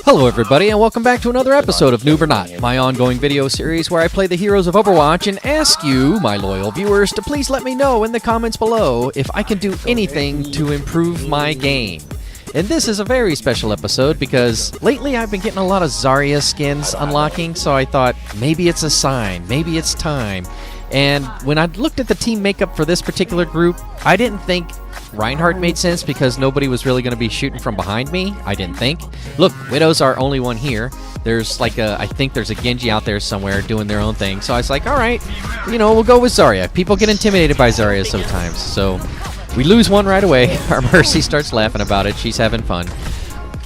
Hello everybody, and welcome back to another episode of Noob or Not, my ongoing video series where I play the heroes of Overwatch and ask you, my loyal viewers, to please let me know in the comments below if I can do anything to improve my game. And this is a very special episode because lately I've been getting a lot of Zarya skins unlocking, so I thought maybe it's a sign, maybe it's time. And when I looked at the team makeup for this particular group, I didn't think Reinhardt made sense because nobody was really going to be shooting from behind me, I didn't think. Look, Widow's our only one here. There's like I think there's a Genji out there somewhere doing their own thing. So I was like, alright, we'll go with Zarya. People get intimidated by Zarya sometimes. So we lose one right away. Our Mercy starts laughing about it. She's having fun.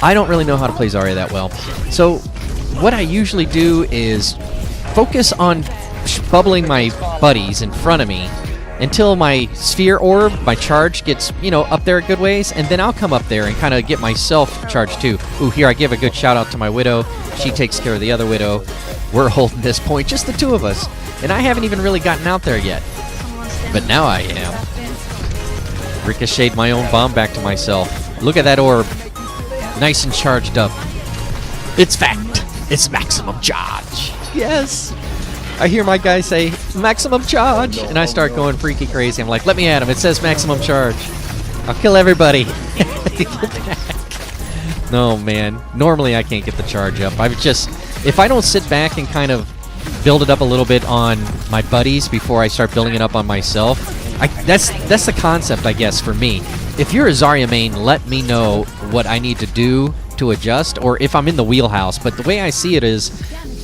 I don't really know how to play Zarya that well. So what I usually do is focus on bubbling my buddies in front of me until my sphere orb, my charge, gets, up there a good ways, and then I'll come up there and kind of get myself charged too. Ooh, here I give a good shout out to my Widow. She takes care of the other Widow. We're holding this point, just the two of us. And I haven't even really gotten out there yet. But now I am. Ricocheted my own bomb back to myself. Look at that orb. Nice and charged up. It's fact. It's maximum charge. Yes. I hear my guy say, maximum charge, and I start going freaky crazy. I'm like, let me at him. It says maximum charge. I'll kill everybody. No, man. Normally I can't get the charge up. If I don't sit back and kind of build it up a little bit on my buddies before I start building it up on myself, that's the concept, I guess, for me. If you're a Zarya main, let me know what I need to do to adjust, or if I'm in the wheelhouse. But the way I see it is,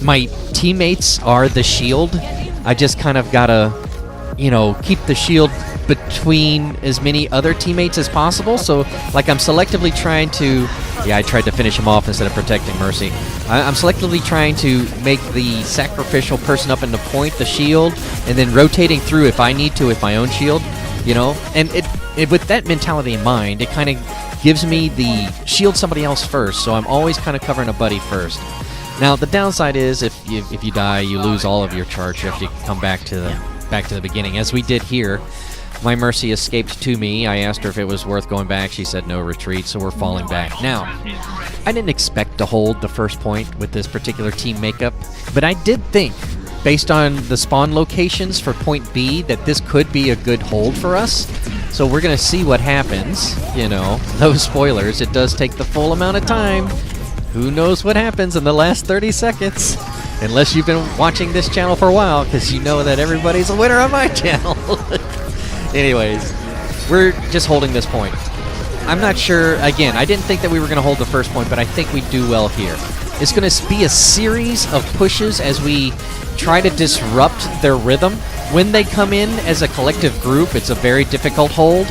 my teammates are the shield. I just kind of gotta, keep the shield between as many other teammates as possible. So, like, I'm selectively trying to... Yeah, I tried to finish him off instead of protecting Mercy. I'm selectively trying to make the sacrificial person up in the point, the shield, and then rotating through if I need to with my own shield, And with that mentality in mind, it kind of gives me the shield somebody else first, so I'm always kind of covering a buddy first. Now, the downside is if you die, you lose all of your charge. You have to come back to the beginning, as we did here. My Mercy escaped to me. I asked her if it was worth going back. She said no, retreat, so we're falling back. Now, I didn't expect to hold the first point with this particular team makeup, but I did think, based on the spawn locations for point B, that this could be a good hold for us. So we're going to see what happens. No spoilers. It does take the full amount of time. Who knows what happens in the last 30 seconds? Unless you've been watching this channel for a while, because you know that everybody's a winner on my channel. Anyways, we're just holding this point. I'm not sure. Again, I didn't think that we were going to hold the first point, but I think we do well here. It's going to be a series of pushes as we try to disrupt their rhythm. When they come in as a collective group, it's a very difficult hold.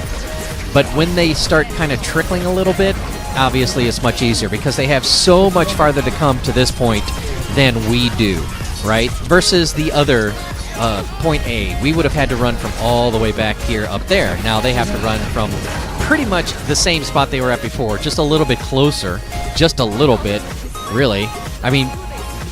But when they start kind of trickling a little bit, obviously it's much easier because they have so much farther to come to this point than we do, right? Versus the other point A. We would have had to run from all the way back here up there. Now they have to run from pretty much the same spot they were at before, just a little bit closer, just a little bit, really. I mean,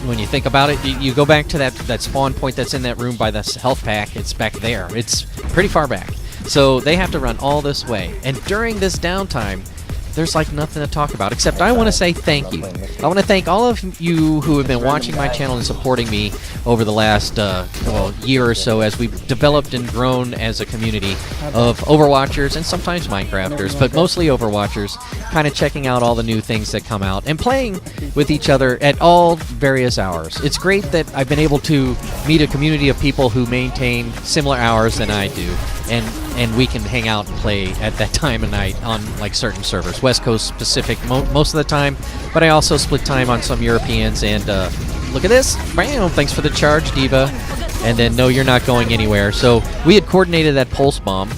when you think about it, you go back to that spawn point that's in that room by the health pack. It's back there. It's pretty far back. So they have to run all this way. And during this downtime, there's like nothing to talk about, except I want to say thank you. I want to thank all of you who have been watching my channel and supporting me over the last year or so as we've developed and grown as a community of Overwatchers and sometimes Minecrafters, but mostly Overwatchers, kind of checking out all the new things that come out and playing with each other at all various hours. It's great that I've been able to meet a community of people who maintain similar hours than I do, and we can hang out and play at that time of night on like certain servers. West Coast specific most of the time, but I also split time on some Europeans. And look at this. Bam! Thanks for the charge, Diva. And then, no, you're not going anywhere. So we had coordinated that pulse bomb,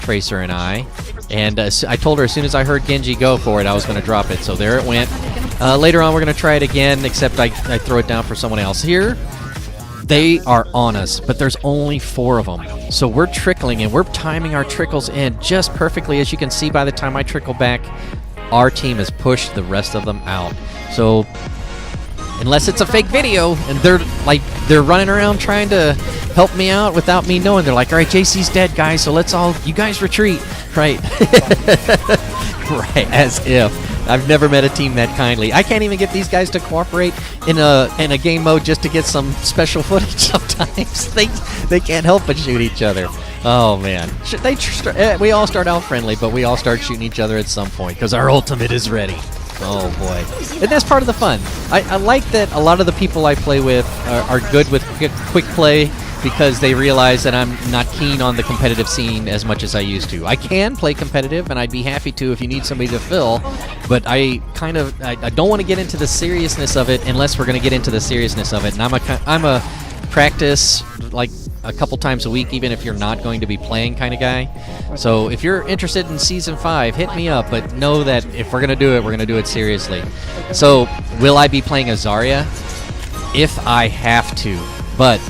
Tracer and I. And I told her as soon as I heard Genji go for it, I was going to drop it. So there it went. Later on, we're going to try it again, except I throw it down for someone else. Here, they are on us, but there's only 4 of them. So we're trickling, and we're timing our trickles in just perfectly. As you can see, by the time I trickle back, our team has pushed the rest of them out. So unless it's a fake video, and they're running around trying to help me out without me knowing, they're like, all right, JC's dead, guys, so you guys retreat. Right. Right, as if. I've never met a team that kindly. I can't even get these guys to cooperate in a game mode just to get some special footage sometimes. They can't help but shoot each other. Oh, man. We all start out friendly, but we all start shooting each other at some point because our ultimate is ready. Oh, boy. And that's part of the fun. I like that a lot of the people I play with are good with quick play because they realize that I'm not keen on the competitive scene as much as I used to. I can play competitive, and I'd be happy to if you need somebody to fill, but I don't want to get into the seriousness of it unless we're going to get into the seriousness of it. And I'm a practice, like, a couple times a week, even if you're not going to be playing kind of guy. So if you're interested in Season 5, hit me up, but know that if we're going to do it, we're going to do it seriously. So will I be playing a Zarya? If I have to. But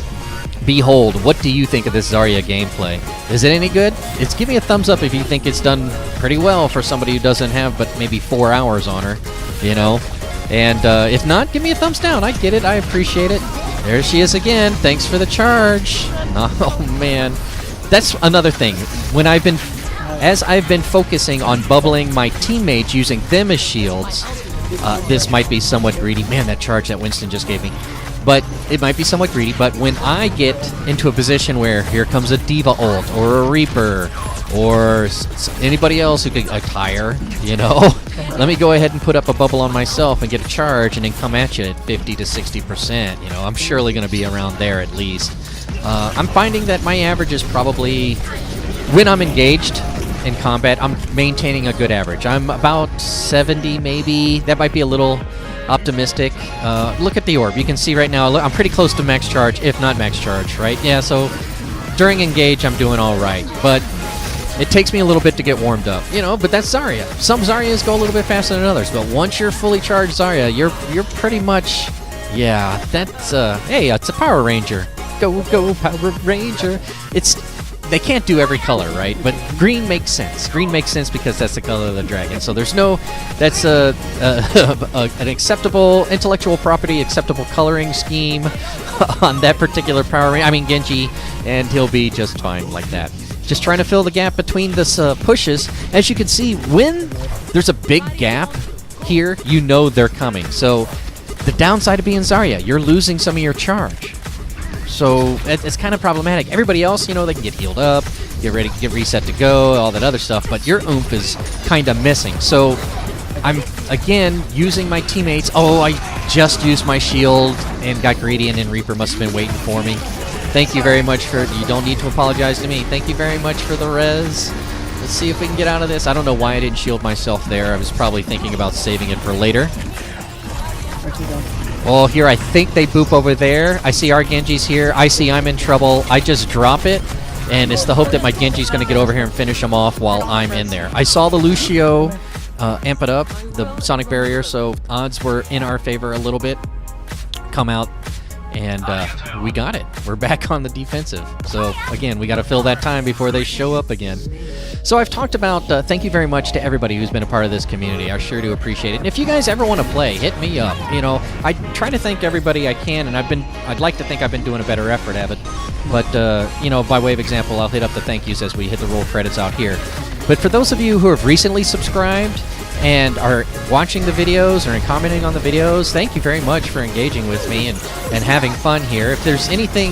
behold, what do you think of this Zarya gameplay? Is it any good? Give me a thumbs up if you think it's done pretty well for somebody who doesn't have but maybe 4 hours on her, you know? And if not, give me a thumbs down. I get it. I appreciate it. There she is again. Thanks for the charge. Oh, man. That's another thing. As I've been focusing on bubbling my teammates using them as shields, this might be somewhat greedy. Man, that charge that Winston just gave me. But it might be somewhat greedy, but when I get into a position where here comes a Diva ult, or a Reaper, or anybody else who could, a Tire, you know, let me go ahead and put up a bubble on myself and get a charge and then come at you at 50 to 60%. You know, I'm surely going to be around there at least. I'm finding that my average is probably, when I'm engaged in combat, I'm maintaining a good average. I'm about 70 maybe. That might be a little optimistic. Look at the orb. You can see right now I'm pretty close to max charge, if not max charge, right? Yeah, so during engage I'm doing all right, but it takes me a little bit to get warmed up, you know, but that's Zarya. Some Zaryas go a little bit faster than others, but once you're fully charged Zarya, you're pretty much, yeah, that's, hey, it's a Power Ranger. Go, Power Ranger. They can't do every color, right? But green makes sense. Green makes sense because that's the color of the dragon. So there's that's an acceptable intellectual property, acceptable coloring scheme on that particular Power Ranger. I mean, Genji, and he'll be just fine like that. Just trying to fill the gap between this pushes. As you can see, when there's a big gap here, you know they're coming. So the downside of being Zarya, you're losing some of your charge. So it's kind of problematic. Everybody else, you know, they can get healed up, get ready, get reset to go, all that other stuff, but your oomph is kind of missing. So I'm, again, using my teammates. Oh, I just used my shield and got greedy, and then Reaper must have been waiting for me. Thank you very much for, you don't need to apologize to me. Thank you very much for the res. Let's see if we can get out of this. I don't know why I didn't shield myself there. I was probably thinking about saving it for later. Well, here I think they boop over there. I see our Genji's here. I see I'm in trouble. I just drop it, and it's the hope that my Genji's going to get over here and finish him off while I'm in there. I saw the Lucio amp it up, the Sonic Barrier, so odds were in our favor a little bit. Come out, and we got it. We're back on the defensive. So, again, we got to fill that time before they show up again. So I've talked about, thank you very much to everybody who's been a part of this community. I sure do appreciate it. And if you guys ever want to play, hit me up. You know, I try to thank everybody I can, and I'd like to think I've been doing a better effort at it. But, you know, by way of example, I'll hit up the thank yous as we hit the roll credits out here. But for those of you who have recently subscribed and are watching the videos or commenting on the videos, thank you very much for engaging with me and having fun here. If there's anything,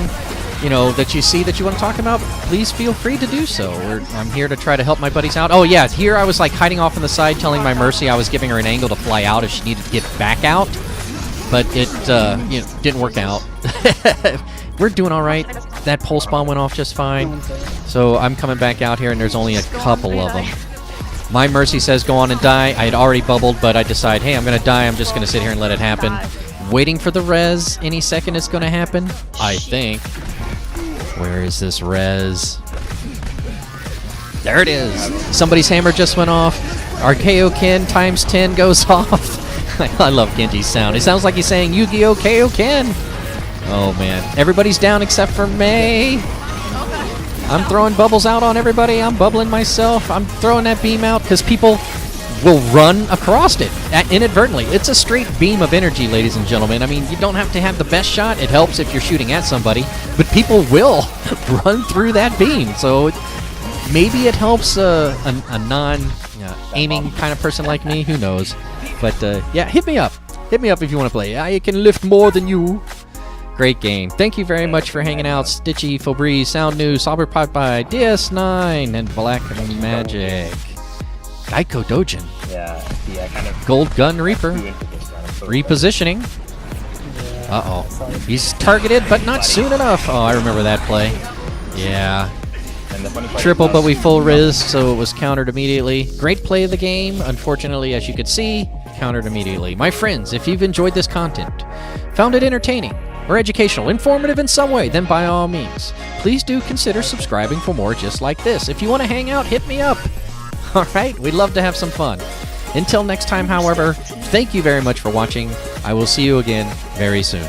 you know, that you see that you want to talk about, please feel free to do so. I'm here to try to help my buddies out. Oh, yeah, here I was, like, hiding off on the side telling my Mercy I was giving her an angle to fly out if she needed to get back out. But it, you know, didn't work out. We're doing all right. That pulse bomb went off just fine. So I'm coming back out here, and there's only a couple of them. My Mercy says go on and die. I had already bubbled, but I decide, hey, I'm going to die. I'm just going to sit here and let it happen. Waiting for the res. Any second it's going to happen, I think. Where is this res? There it is. Somebody's hammer just went off. Our Kaioken times 10 goes off. I love Genji's sound. It sounds like he's saying Yu-Gi-Oh! Kaioken. Oh, man. Everybody's down except for May. I'm throwing bubbles out on everybody. I'm bubbling myself. I'm throwing that beam out because people will run across it inadvertently. It's a straight beam of energy, ladies and gentlemen. I mean, you don't have to have the best shot. It helps if you're shooting at somebody, but people will run through that beam. So maybe it helps a non-aiming kind of person like me. Who knows? But yeah, hit me up. Hit me up if you want to play. I can lift more than you. Great game. Thank you very much for hanging out. Stitchy, Febreze, Sound News, Sauber by DS9, and Black Magic. Geico Dojin. Yeah, kind of. Gold Gun Reaper. Repositioning. Uh-oh. He's targeted, but not soon enough. Oh, I remember that play. Yeah. Triple, but we full riz, so it was countered immediately. Great play of the game. Unfortunately, as you could see, countered immediately. My friends, if you've enjoyed this content, found it entertaining, or educational, informative in some way, then by all means, please do consider subscribing for more just like this. If you want to hang out, hit me up. All right? We'd love to have some fun. Until next time, however, thank you very much for watching. I will see you again very soon.